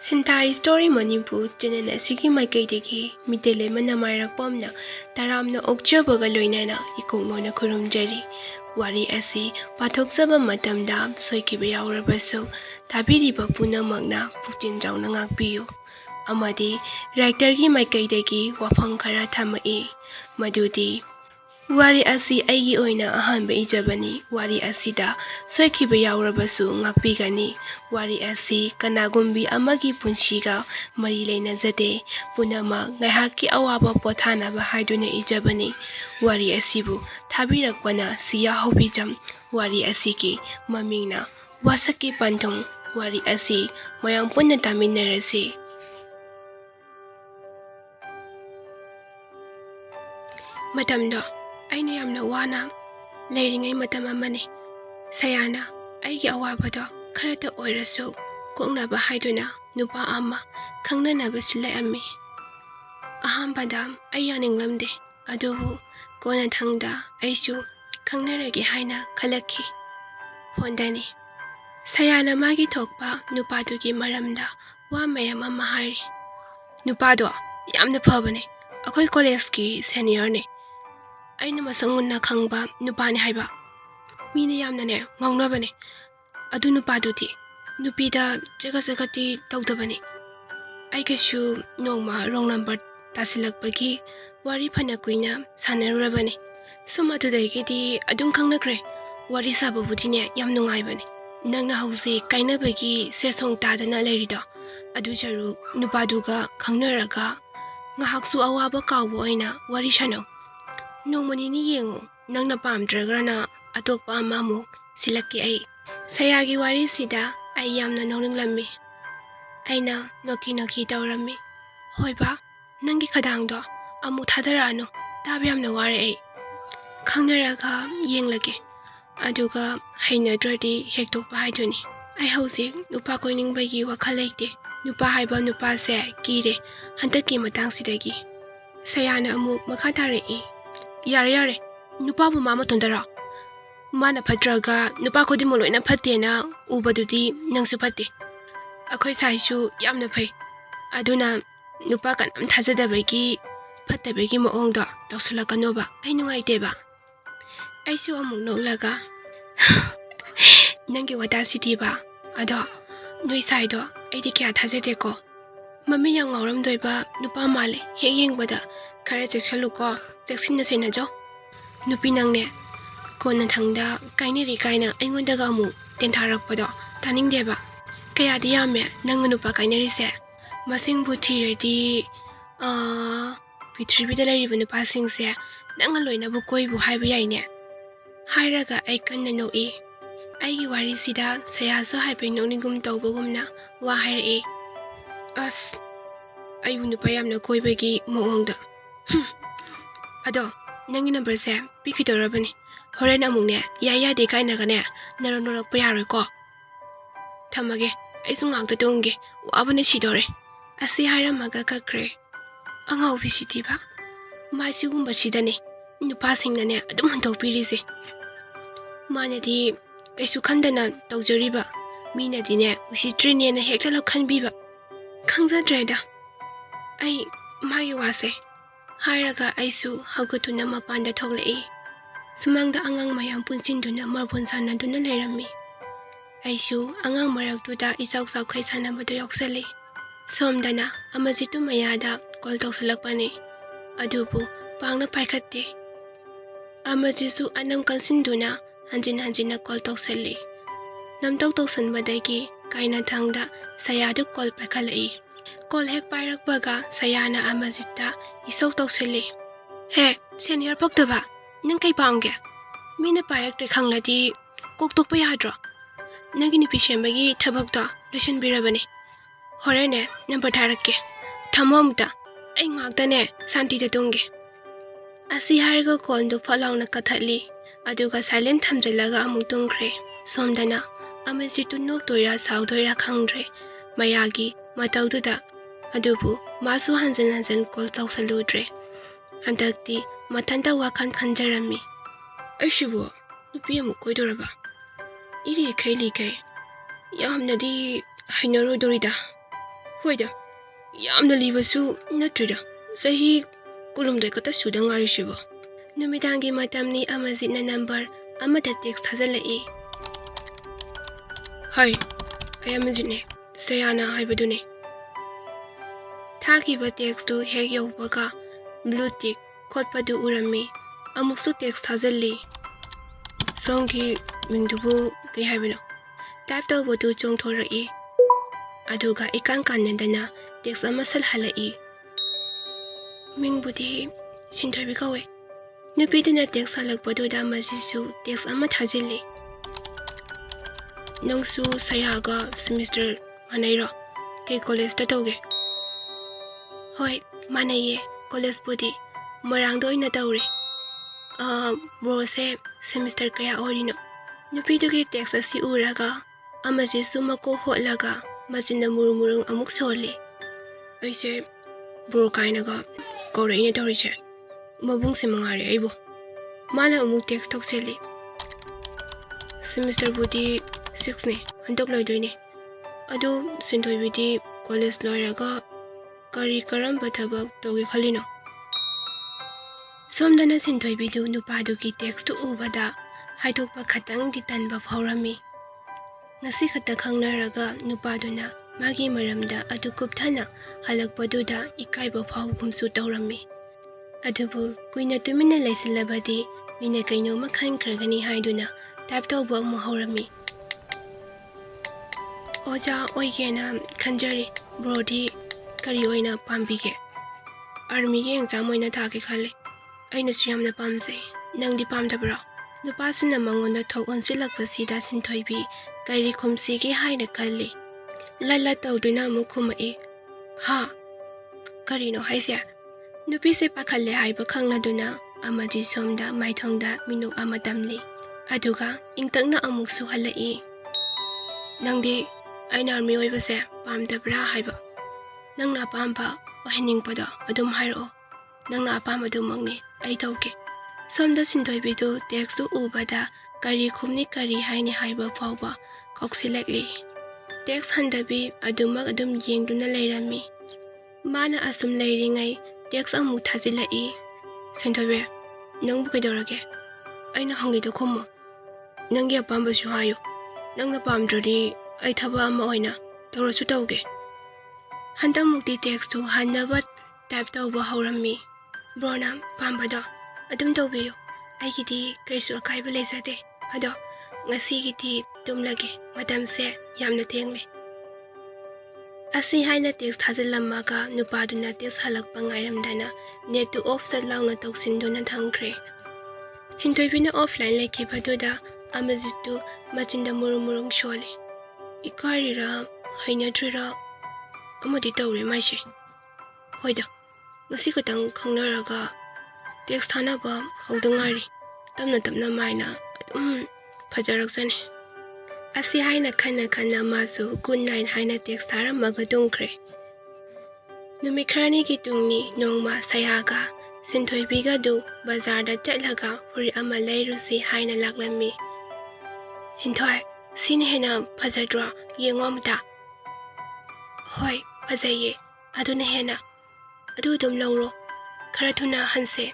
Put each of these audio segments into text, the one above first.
Sentai Story Manipur channel asigi maikaidagi Meiteileima Nameirakpamna taramna okjabaga loinana ikongmona khurumjari wari asi pathokjaba matamda soikiba yaurabasu tabiriba punamakna pukchin jauna ngakpiyu amadi writer gi maikaidagi wafam khara thamai madudi wari asi aigi oina ahanba ijabani wari asida soikiba yaurabasu ngakpigani wari asi kanagumbi amagi punshiga mari leinajade punama ngaihaki awaba pothanaba haiduna ijabani wari asibu thabirakpana Sia Haobijam wari asiki mamingna Wasakki Panthung wari asi mayang punna taminarase matamda aina yamna wana leiringai matam amane sayana aigi awabado kharata oirasu koknaba haiduna nupa ama khangnanaba silai ami ahambada ayaninglamde adubu kona thangda aisu khangnarage haina khalakhi hondani sayana magi thokpa nupadugi maramda wa mayam ama hari nupado yamna phabane akhoi college ki senior ne aina masangunna khangba nupani haiba mina yamna ne ngaunabane adu nupadudi nupida jagati tawdabani aigeshu nongma wrong number tasilakpagi wari phana kuina sanarurabani sumadudagidi adum khangnakre wari sababudine yam nungaibani nangna hausi kainabagi sesong tadana lerida adu charu nupaduga khangnaraga ngahaksu awaba kawbo aina wari shano nongmani ni yengo nangna pamdragrana atokpa amamu silakki ai sayagi wari sida ai yamna noninglammi aina noki tawrammi hoiba nangi khadangdo amu thadarano tabyamna ware ai khangnaraga yenglage aduga hainadradi hektokpa haiduni ai hausi nupa koiningbagi wakhalaite nupa haiba nupa se kire hantaki matangsidagi sayana amu makhatare I yare nupa bu mama tondara mana phatraga nupa khodi moloina phatena ubadudi nangsu phatte akhoi saisu yamna phai aduna nupa kanam thajadabagi phattabagi moongda tawsulakanoba ai nungaiteba aisu amuk nolaga nangi wata city ba ado noi saido aidi kya thajadeko mami yang ngauram doiba nupa male yengbada khara cheksaluko cheksinna sena jo nupi nangne kona thangda kaineri kaina aingondaga mu tentharakpado taningdeba kayadi yame nang nupa kaineri se masing buthi redi pitribida lariba nupa singse nang loina bu koi bu haiba yaine hairaga ai kanna noi aigi wari sida sayaso haipe nonigum tawbagumna wa haire as ayu nupa yamna koibagi moongda ado nangi number se pikidorabani horen amungne yaya de kainagane naronorak payareko thamage aisu ngakta tongge wabane sidore asi hairamaga kakre angau bisitiba masigumba sidane nupa singnane adum hantokpirise manadi kaisu khandana tawjariba minadine usitrine na hektala khanbiba khangjadraida ai magi wase hairaga aisu haugatuna mapanda thoglei sumangda angang mayam punsinduna marbon sanaduna lerami aisu angang maraktuda isauksau khai sanabado yoksali somdana amajitu mayada call tawsalakpani adubu pangna paikhatte amajisu anam kansinduna hanjina call tawsali namtok tawsanbadagi kaina thangda sayadu call paikhalai call hek pairakbaga sayana amajita isok tawsali he senior paktaba nang kai pangge mina pairaktre khangladi koktokpa yadro nagini pishembagi thabakta lotion birabani horene number tharakke thamomta ai ngaktane santi ta tungge asi harga kondu falawna kathali aduga silent thamjalaga amu tungkhre somdana amasitu nok toira saudoira khangdre mayagi matawduda adubu masu hanjan call tawsaludre handakti matanda wakan khanjarami aishibo nupi amu koidoraba iri khaili kai yamnadi hainaro dorida Hoida, yamna libasu natrida. Sahi kulumdai kata suda ngarishiba. Numidangi matamni amazitna number amada text hazalai. Hai, ay amazitne. Sayana haibadune. Thakiba text tu hek yawbaga blue tick khotpadu urami. Amuksu text hazalli. Songi mingdubu kay haibano. Type tawbadu chongthorai. Aduga ikan kanandana text amasal halai. Mingbudi sintoibi kawe. Nupiduna text halakpaduda masisu text ama thazilli. Nangsu sayaga semester manairo kay college ta tawge. Hoi, manaye college budi marangdo ina tawre. Bro se semester kaya orino. Nupidugi text asi uraga amasisu mako hotlaga machinda murumurung amuk soli. Aise bro kainaga kore ina tawriche. Mabung si mangari aibo. Mana amuk text tokseli. Semester budi 6 ne handok loidoine. Ado sintoibidi college loiraga kari karamba thabak tawge khalino. Somdana sintoibidu nupadugi text tu ubada haitokpa khatang di tanba phawrami. Ngasi khata khangnaraga nupaduna magi maramda adu kupthana halakpaduda ikaiba phawgumsu tawrami. Adubu kuina tumina laisilabadi mina kaino makhan khragani haiduna type tawba mu hawrami. Oja oigena khanjari brodi kari oina pambige. Army ge exam oina thake khale. Aina siyamna pamjai. Nangdi pamdabra. Nupasina mangonda thok onsilakpasida sintoibi kari khumsigi haina khalli. Lala tawduna mukhumai. Ha. Karino haisya. Nupi se pakhalle haiba khangladuna amaji somda maithongda minu amadamli. Aduga ingtangna amuk suhalai. Nangdi aina army oibase pamdabra haiba. Nangna pamba ohiningpada adum hairo. Nangna apamba dumangni ai tawke. Somda sintoibidu text tu ubada kari khumni kari haini haiba phawba koksilekli. Text handabi adumak adum yengduna leirami. Mana asum leiringai text amu thazilai. Sintoibe nangbu kaidorage. Aina hangido khummo. Nangi apamba su hayo. Nangna pamdradi ai thaba ama oina tawrasu tawge. Handamukti text tu handabat type tawba hawrami. Brona pambado adum tawbiyo. Aigidi kaisu akaiba leizade. Ado ngasigidi tumlage matamse yamna tengle. Asi haina text hazilamaga nupaduna text halakpa ngairamdana net to off satlawna toksinduna thangkre. Sintoibina offline lekhibaduda amazitu machinda murumurung shole. Ikarira hainatrira amadi tawre maise. Hoida ngasi katang khangnaraga text thanaba hawdangari tamna maina phajaraksane. Asi haina khana masu good night haina text tharamaga tungkre. Numikhrani ki tungni nongma sayaga sintoibiga du bazarda chatlaga furi ama leirusi haina laklami. Sintoi sin hena phajadra yengomta. Hoi phajaye aduna hena adu dum lawro khara thuna hanse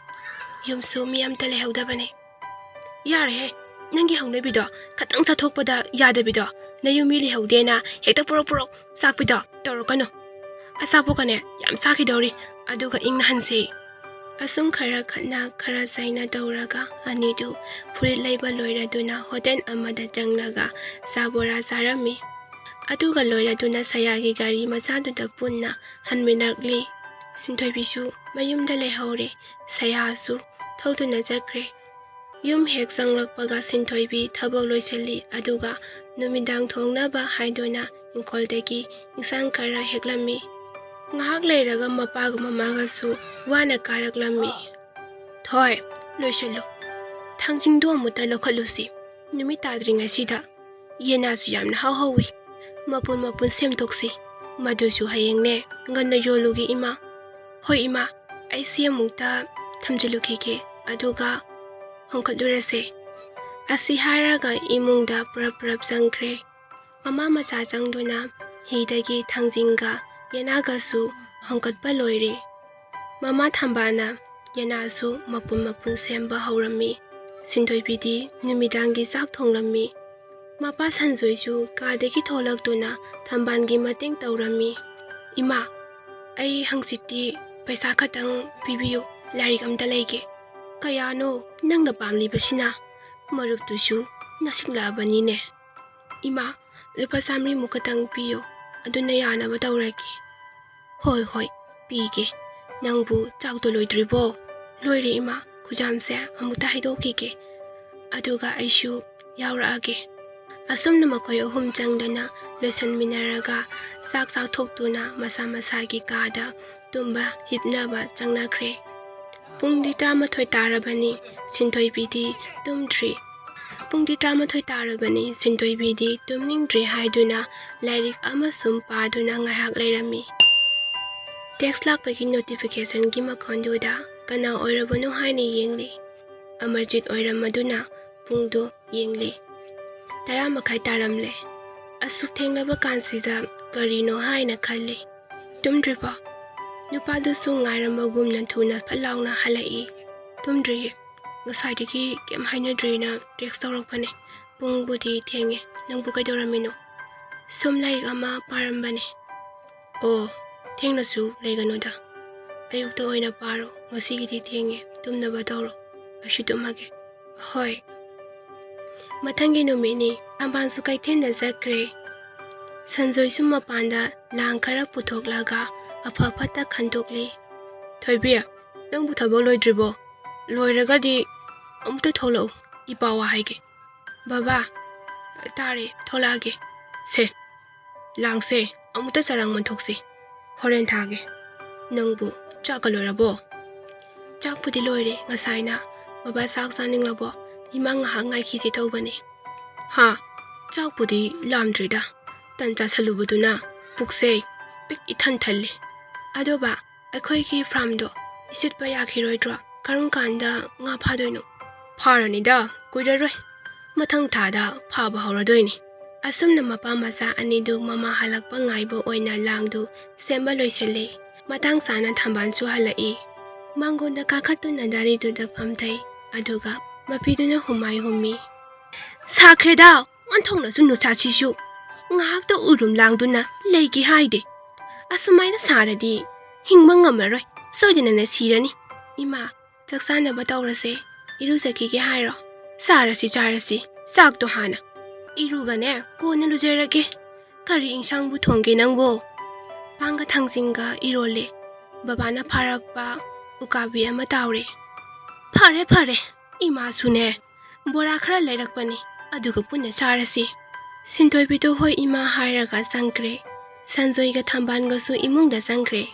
yumsu miyam tale hawdabane. Yare he nangi hawnabido khatang chathokpada yadabido nayumi li hawdena hekta purok sakpido torokano. Asapokane yam sakidori aduga ingna hanse. Asum khara khatna khara saina tawraga anidu furi laiba loiraduna hotel amada janglaga sabora sarami. Aduga loiraduna sayagi gari machaduda punna hanminakli. Sintoibisu mayumda lehore sayasu thawduna jakre. Yum hek sanglakpaga sintoibi thabak loiselli aduga numidang thongnaba haidona inkoldegi insang kara heklami. Ngahak leiraga mapaga mamagasu wana karaklami. Thoi loisello. Thangjingdo amuta lokhalusi. Numi tadringa sida yenasu yamna hawhawi. Mapun semtoksi. Madusu hayengne nganna yolugi ima. Hoi ima ai siamukta thamjalukike aduga hongkhatlurase. Asi haraga imungda prap sangkre. Mama macha changduna hidagi thangjinga Yenagasu hongkatpa loire. Mama thambana yenasu mapun semba haurami. Sintoibidi numidangi sak thonglami. Mapa sanjoisu kadeki tholakduna thambangi mating taurami. Ima, ai hangchiti paisa khatang pibiyo larik amta leige. Kayano nangna pamlibasina maruptusu nasinglabani. Ima, lupa samri mukatang piyo aduna yanaba tauraki. Hoi pige nangbu chakdo loidribo. Loire ima kujamse amuta haidokike. Aduga aishu yaurage. Asumna makoy ahum changdana losan minaraga sak thoktuna masa-masagi kada tumba hipnaba changnakre. Pungdi 13 tarabani sintoibidi tumdri. Pungdi 13 tarabani sintoibidi tumningdri haiduna lairik amasum paduna ngahak leirami. Text lakpagi notification gi makonduda kana oirabanu haini yengli. Amarjit oiramaduna pungdo yengli. 10 taramle. Asuk thenglaba kansida karino haina khalli. Tumdriba. Nupadusu ngairamagumna thuna phalawna halai. Tumdri. Ngasaidiki kem hainadrina text tawrakpane. Pungbudi thenge nangbu kaidoramino. Sum lairik ama parambane. Oh, thengnasu leiganoda. Ayukta oina paro ngasigidi thenge tumnaba tawro. Ashu tumage. Hoi. Matangi numini tambansu kaithenda zakre. Sanjoisu mapanda langkara puthoklaga aphapata khandokli. Thoibia, nangbu thabak loidribo. Loiragadi amuta tholau ipawa haige. Baba, tare tholage. Se, langse amuta sarang manthoksi. Horen thage. Nangbu chaka loirabo. Chakpudi loire ngasaina. Baba sak saninglabo. Imang hangai khisi taubani. Ha, chakpudi lamdrida. Tancha salubuduna pukse pik ithan thalli. Adoba akhoi ki framdo isitpa yakhiroidra karung kanda nga phadoino. Pharanida kuiraroi. Mathang thada phaba hauраdoini. Asumna mapa masa anidu mama halakpa ngaibo oina langdu semba loiselle. Matang sana thambansu halai. Mangonda kakhatuna dariduda phamthai aduga mapiduna humai hummi. Sakreda onthongnasu nusachishu. Ngahakta urum langduna leigi haide. Asumaina saradi hingba ngamaroi soidinana sirani. Ima chaksana bataurase irusaki ge hairo. Sarasi charasi sakto hana. Irugane kona lujerage. Kari insangbu thongge nangbo. Panga thangsinga irole. Babana pharakpa ukabi ama taure. Phare. Ima sune. Bora khara lairakpani. Aduga punna sarasi. Sintoibito hoi ima hairaga sangkre. Sanjoiga thambanga su imungda sangkre.